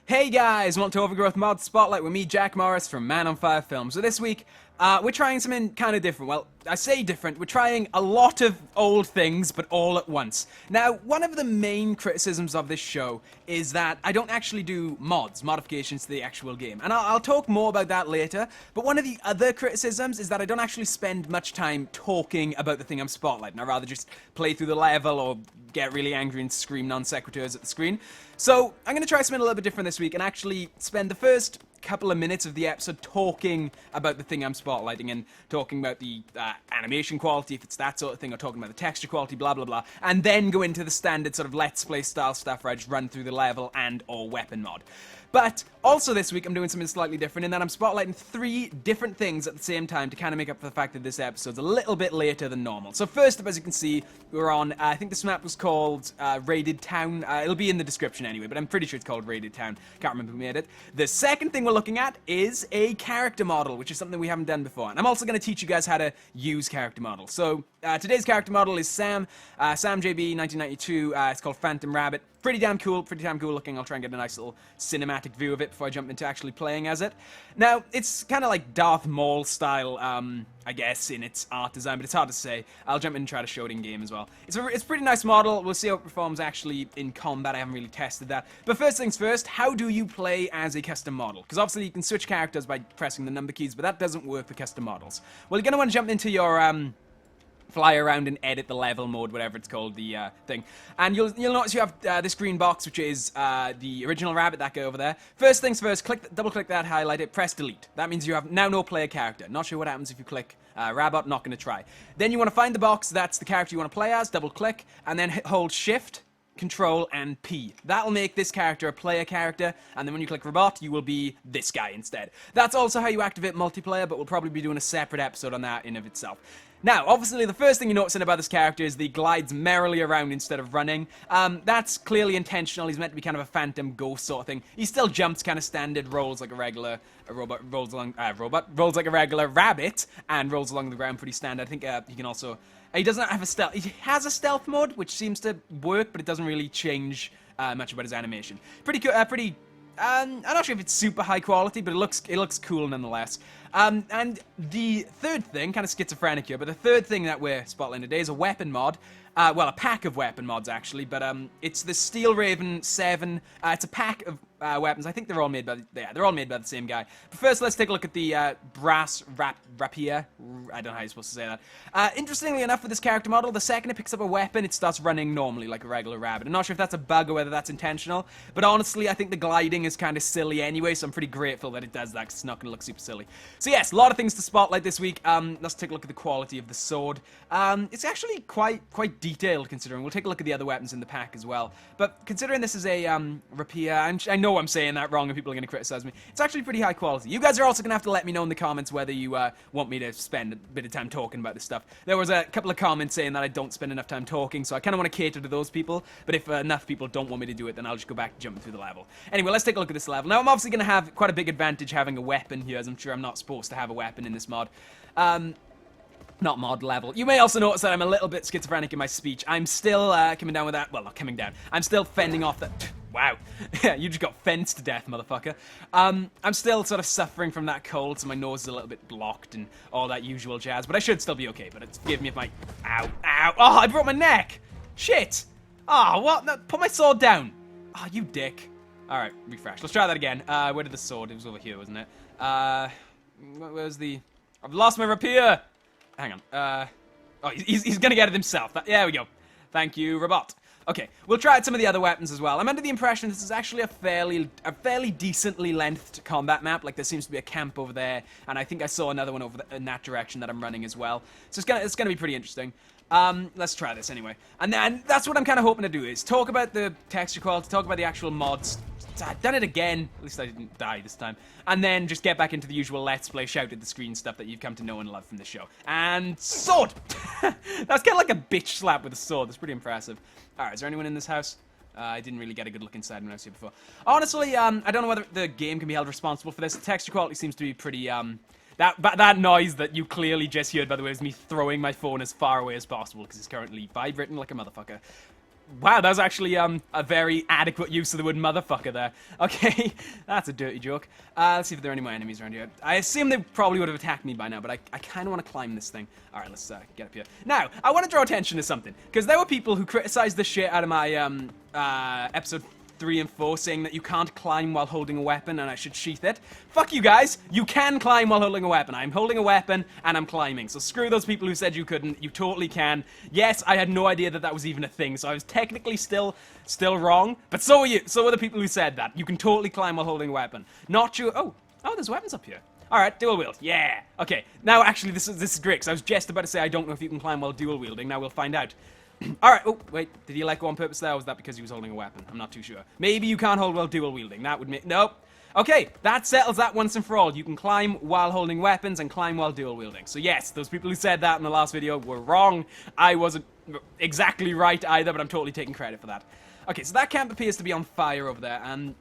Hey guys, welcome to Overgrowth Mod Spotlight with me, Jack Morris from Man on Fire Films. So this week, we're trying something kind of different. Well, I say different, we're trying a lot of old things, but all at once. Now, one of the main criticisms of this show is that I don't actually do modifications to the actual game. And I'll talk more about that later, but one of the other criticisms is that I don't actually spend much time talking about the thing I'm spotlighting. I'd rather just play through the level or get really angry and scream non sequiturs at the screen. So, I'm going to try something a little bit different this week and actually spend the first couple of minutes of the episode talking about the thing I'm spotlighting and talking about the animation quality, if it's that sort of thing, or talking about the texture quality, blah blah blah, and then go into the standard sort of Let's Play style stuff where I just run through the level and or weapon mod. But also this week I'm doing something slightly different in that I'm spotlighting 3 different things at the same time to kind of make up for the fact that this episode's a little bit later than normal. So first up, as you can see, we're on, I think this map was called Raided Town. It'll be in the description anyway, but I'm pretty sure it's called Raided Town. Can't remember who made it. The second thing we're looking at is a character model, which is something we haven't done before. And I'm also going to teach you guys how to use character models. So today's character model is Sam JB 1992. It's called Phantom Rabbit. Pretty damn cool looking. I'll try and get a nice little cinematic view of it before I jump into actually playing as it. Now, it's kind of like Darth Maul style, I guess, in its art design, but it's hard to say. I'll jump in and try to show it in game as well. It's a pretty nice model. We'll see how it performs actually in combat. I haven't really tested that. But first things first, how do you play as a custom model? Because obviously you can switch characters by pressing the number keys, but that doesn't work for custom models. Well, you're going to want to jump into your fly around and edit the level mode, whatever it's called, the thing. And you'll notice you have this green box, which is the original rabbit, that guy over there. First things first, double click that, highlight it, press delete. That means you have now no player character. Not sure what happens if you click rabbit, not going to try. Then you want to find the box, that's the character you want to play as, double click, and then hold shift, Control, and P. That'll make this character a player character, and then when you click Robot, you will be this guy instead. That's also how you activate multiplayer, but we'll probably be doing a separate episode on that in of itself. Now, obviously, the first thing you're noticing about this character is that he glides merrily around instead of running. That's clearly intentional. He's meant to be kind of a phantom ghost sort of thing. He still jumps kind of standard, rolls like a regular rolls like a regular rabbit, and rolls along the ground pretty standard. I think he can also... He doesn't have a stealth... He has a stealth mode, which seems to work, but it doesn't really change much about his animation. Pretty cool, I'm not sure if it's super high quality, but it looks cool nonetheless. And the third thing, kind of schizophrenic here, but the third thing that we're spotlighting today is a weapon mod. Well, a pack of weapon mods, actually, but it's the SteelRaven 7. It's a pack of weapons. I think they're all made by the same guy. But first, let's take a look at the brass rapier. I don't know how you're supposed to say that. Interestingly enough, for this character model, the second it picks up a weapon, it starts running normally like a regular rabbit. I'm not sure if that's a bug or whether that's intentional, but honestly, I think the gliding is kind of silly anyway, so I'm pretty grateful that it does that, because it's not going to look super silly. So yes, a lot of things to spotlight this week. Let's take a look at the quality of the sword. It's actually quite detailed, considering. We'll take a look at the other weapons in the pack as well. But considering this is a rapier, I know I'm saying that wrong and people are going to criticize me. It's actually pretty high quality. You guys are also going to have to let me know in the comments whether you want me to spend a bit of time talking about this stuff. There was a couple of comments saying that I don't spend enough time talking, so I kind of want to cater to those people. But if enough people don't want me to do it, then I'll just go back jumping through the level. Anyway, let's take a look at this level. Now, I'm obviously going to have quite a big advantage having a weapon here, as I'm sure I'm not supposed to have a weapon in this mod. Not mod level. You may also notice that I'm a little bit schizophrenic in my speech. I'm still coming down with that. Well, not coming down. I'm still fending off that. Wow. Yeah, you just got fenced to death, motherfucker. I'm still sort of suffering from that cold, so my nose is a little bit blocked and all that usual jazz. But I should still be okay. But forgive me if my... Ow. Ow. Oh, I broke my neck. Shit. Oh, what? No, put my sword down. Oh, you dick. All right, refresh. Let's try that again. Where did the sword? It was over here, wasn't it? Where's the... I've lost my rapier. Hang on. Oh, he's gonna get it himself. There we go. Thank you, Robot. Okay, we'll try out some of the other weapons as well. I'm under the impression this is actually a fairly decently lengthed combat map. Like, there seems to be a camp over there, and I think I saw another one over in that direction that I'm running as well. So it's gonna be pretty interesting. Let's try this anyway. And then that's what I'm kind of hoping to do, is talk about the texture quality, talk about the actual mods. I've done it again. At least I didn't die this time. And then just get back into the usual Let's Play, shout at the screen stuff that you've come to know and love from the show. And sword! That's kind of like a bitch slap with a sword. That's pretty impressive. Alright, is there anyone in this house? I didn't really get a good look inside when I was here before. Honestly, I don't know whether the game can be held responsible for this. The texture quality seems to be pretty, that noise that you clearly just heard, by the way, is me throwing my phone as far away as possible, because it's currently vibrating like a motherfucker. Wow, that was actually a very adequate use of the word motherfucker there. Okay, that's a dirty joke. Let's see if there are any more enemies around here. I assume they probably would have attacked me by now, but I kind of want to climb this thing. All right, let's get up here. Now, I want to draw attention to something, because there were people who criticized the shit out of my episode 3 and 4, saying that you can't climb while holding a weapon and I should sheath it. Fuck you guys, you can climb while holding a weapon. I'm holding a weapon and I'm climbing. So screw those people who said you couldn't, you totally can. Yes, I had no idea that that was even a thing, so I was technically still wrong, but so are you. So are the people who said that. You can totally climb while holding a weapon. Not you. Oh, there's weapons up here. Alright, dual wield, yeah. Okay, now actually this is great, because I was just about to say I don't know if you can climb while dual wielding. Now we'll find out. Alright, oh, wait, did he let go on purpose there, or was that because he was holding a weapon? I'm not too sure. Maybe you can't hold while dual wielding, that would make, nope. Okay, that settles that once and for all. You can climb while holding weapons and climb while dual wielding. So yes, those people who said that in the last video were wrong. I wasn't exactly right either, but I'm totally taking credit for that. Okay, so that camp appears to be on fire over there, and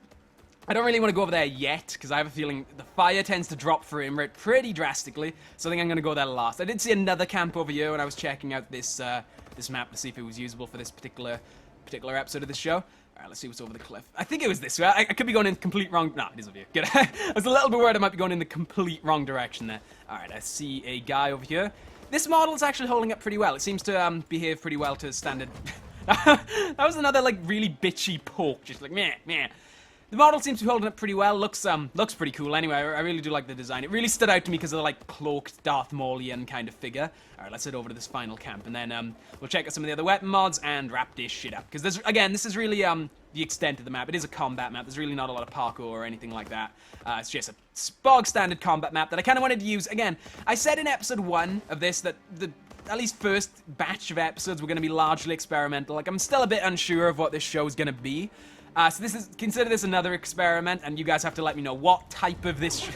I don't really want to go over there yet, because I have a feeling the fire tends to drop frame rate pretty drastically, so I think I'm going to go there last. I did see another camp over here when I was checking out this this map to see if it was usable for this particular episode of the show. Alright, let's see what's over the cliff. I think it was this way. I could be going in the complete wrong... No, it is over here. Good. I was a little bit worried I might be going in the complete wrong direction there. Alright, I see a guy over here. This model is actually holding up pretty well. It seems to behave pretty well to standard... That was another, like, really bitchy poke. Just like, meh, meh. The model seems to be holding up pretty well. Looks pretty cool anyway. I really do like the design. It really stood out to me because of the, like, cloaked Darth Maulian kind of figure. Alright, let's head over to this final camp, and then we'll check out some of the other weapon mods and wrap this shit up. Because this is really the extent of the map. It is a combat map. There's really not a lot of parkour or anything like that. It's just a bog standard combat map that I kind of wanted to use. Again, I said in episode 1 of this that the at least first batch of episodes were going to be largely experimental. Like, I'm still a bit unsure of what this show is going to be. So consider this another experiment, and you guys have to let me know what type of this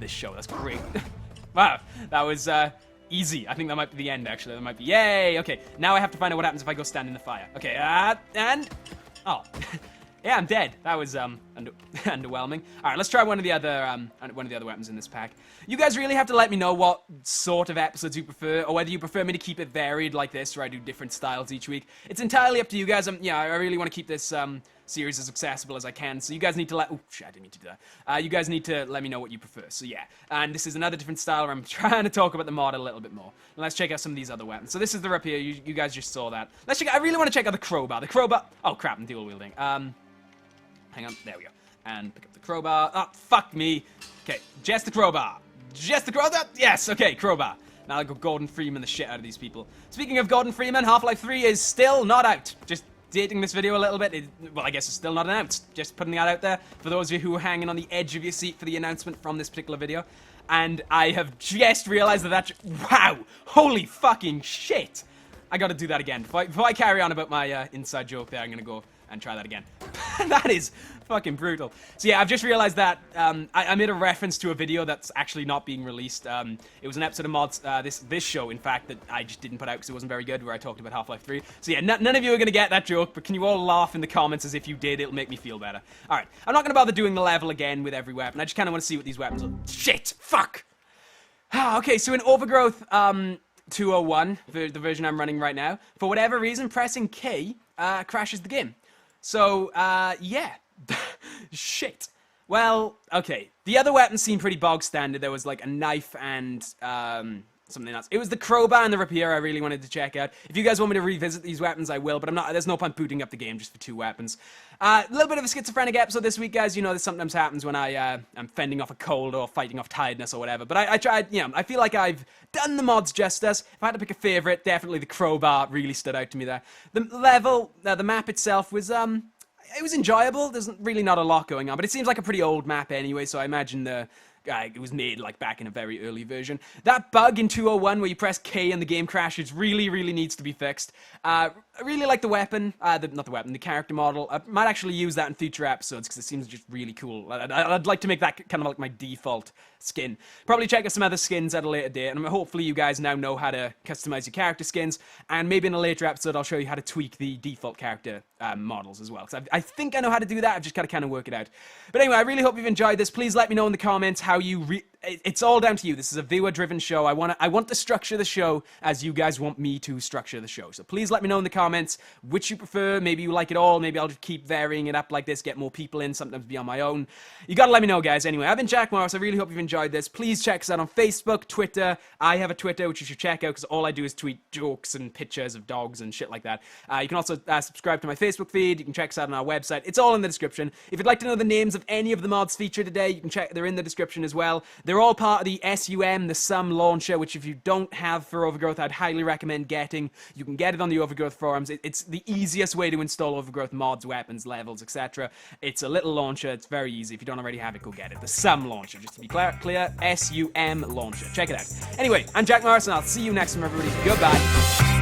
show. That's great. Wow, that was easy. I think that might be the end, actually. That might be, yay! Okay, now I have to find out what happens if I go stand in the fire. Okay, and, oh, yeah, I'm dead. That was underwhelming. All right, let's try one of the other weapons in this pack. You guys really have to let me know what sort of episodes you prefer, or whether you prefer me to keep it varied like this, where I do different styles each week. It's entirely up to you guys. Yeah, I really want to keep this series as accessible as I can. So you guys need to oh shit, I didn't mean to do that. You guys need to let me know what you prefer. So yeah, and this is another different style where I'm trying to talk about the mod a little bit more. And let's check out some of these other weapons. So this is the rapier. You guys just saw that. Let's check. I really want to check out the crowbar. The crowbar. Oh crap, I'm dual wielding. Hang on, there we go. And pick up the crowbar. Oh, fuck me. Okay, just the crowbar. Just the crowbar. Yes, okay, crowbar. Now I'll go Gordon Freeman the shit out of these people. Speaking of Gordon Freeman, Half-Life 3 is still not out. Just dating this video a little bit. Well, I guess it's still not announced. Just putting that out there for those of you who are hanging on the edge of your seat for the announcement from this particular video. And I have just realized that wow, holy fucking shit. I gotta do that again. Before I carry on about my inside joke there, I'm gonna go and try that again. That is fucking brutal. So yeah, I've just realized that I made a reference to a video that's actually not being released. It was an episode of mods, this show, in fact, that I just didn't put out because it wasn't very good, where I talked about Half-Life 3. So yeah, none of you are going to get that joke, but can you all laugh in the comments as if you did? It'll make me feel better. Alright, I'm not going to bother doing the level again with every weapon. I just kind of want to see what these weapons are. Shit! Fuck! Okay, so in Overgrowth 201, the version I'm running right now, for whatever reason, pressing K crashes the game. So, yeah. Shit. Well, okay. The other weapons seem pretty bog standard. There was like a knife and something else. It was the crowbar and the rapier I really wanted to check out. If you guys want me to revisit these weapons, I will, but I'm not. There's no point booting up the game just for 2 weapons. A little bit of a schizophrenic episode this week, guys. You know, this sometimes happens when I'm fending off a cold or fighting off tiredness or whatever. But I tried, you know, I feel like I've done the mods justice. If I had to pick a favorite, definitely the crowbar really stood out to me there. The level, the map itself was, it was enjoyable. There's really not a lot going on, but it seems like a pretty old map anyway, so I imagine it was made like back in a very early version. That bug in 201 where you press K and the game crashes really needs to be fixed. I really like the weapon, the character model. I might actually use that in future episodes because it seems just really cool. I'd like to make that kind of like my default skin. Probably check out some other skins at a later date, and hopefully you guys now know how to customize your character skins, and maybe in a later episode I'll show you how to tweak the default character models as well. Because I think I know how to do that, I've just got to kind of work it out. But anyway, I really hope you've enjoyed this. Please let me know in the comments how you it's all down to you. This is a viewer-driven show. I want to structure the show as you guys want me to structure the show. So please let me know in the comments which you prefer. Maybe you like it all. Maybe I'll just keep varying it up like this, get more people in, sometimes be on my own. You gotta let me know, guys. Anyway, I've been Jack Morris. I really hope you've enjoyed this. Please check us out on Facebook, Twitter. I have a Twitter, which you should check out because all I do is tweet jokes and pictures of dogs and shit like that. You can also subscribe to my Facebook feed. You can check us out on our website. It's all in the description. If you'd like to know the names of any of the mods featured today, you can check. They're in the description as well. They're all part of the SUM, the SUM launcher, which if you don't have for Overgrowth, I'd highly recommend getting. You can get it on the Overgrowth forums. It's the easiest way to install Overgrowth mods, weapons, levels, etc. It's a little launcher. It's very easy. If you don't already have it, go get it. The SUM launcher, just to be clear, SUM launcher. Check it out. Anyway, I'm Jack Morris, and I'll see you next time, everybody. Goodbye.